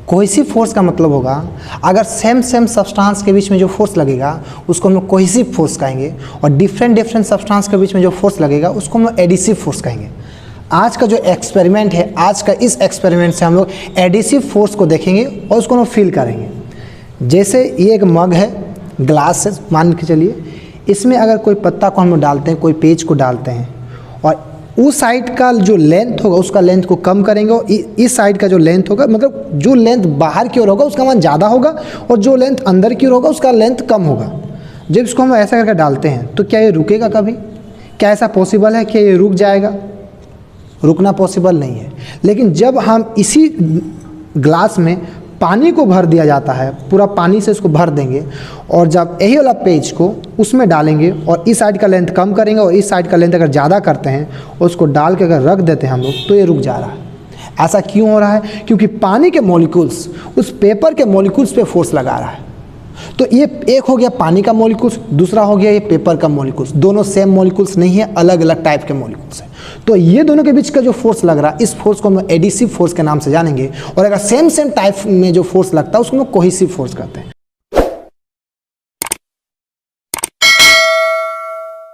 Cohesive force का मतलब होगा अगर सेम सब्सटेंस के बीच में जो फोर्स लगेगा उसको हम लोग कोहेसिव फोर्स कहेंगे, और डिफरेंट सब्सटेंस के बीच में जो फोर्स लगेगा उसको हम लोग एडिसिव फोर्स कहेंगे। आज का जो एक्सपेरिमेंट है, आज का इस एक्सपेरिमेंट से हम लोग एडिसिव फोर्स को देखेंगे और उसको हम फील करेंगे। जैसे ये एक मग है, ग्लास है मान के चलिए, इसमें अगर कोई पत्ता को हम लोग डालते हैं, कोई पेज को डालते हैं, और उस साइड का जो लेंथ होगा उसका लेंथ को कम करेंगे, और इस साइड का जो लेंथ होगा, मतलब जो लेंथ बाहर की ओर होगा उसका मान ज़्यादा होगा और जो लेंथ अंदर की ओर होगा उसका लेंथ कम होगा। जब इसको हम ऐसा करके डालते हैं तो क्या ये रुकेगा कभी? क्या ऐसा पॉसिबल है कि ये रुक जाएगा? रुकना पॉसिबल नहीं है। लेकिन जब हम इसी ग्लास में पानी को भर दिया जाता है, पूरा पानी से इसको भर देंगे, और जब यही वाला पेज को उसमें डालेंगे और इस साइड का लेंथ कम करेंगे और इस साइड का लेंथ अगर ज़्यादा करते हैं और उसको डाल के अगर रख देते हैं हम लोग, तो ये रुक जा रहा है। ऐसा क्यों हो रहा है? क्योंकि पानी के मॉलिक्यूल्स उस पेपर के मॉलिक्यूल्स पे फोर्स लगा रहा है। तो ये एक हो गया पानी का मॉलिक्यूल्स, दूसरा हो गया ये पेपर का मॉलिक्यूल्स। दोनों सेम मॉलिक्यूल्स नहीं है, अलग अलग टाइप के मॉलिक्यूल्स हैं। तो ये दोनों के बीच का जो फोर्स लग रहा है, इस फोर्स को हम एडिसिव फोर्स के नाम से जानेंगे, और अगर सेम टाइप में जो फोर्स लगता है उसको हम कोहेसिव फोर्स कहते हैं।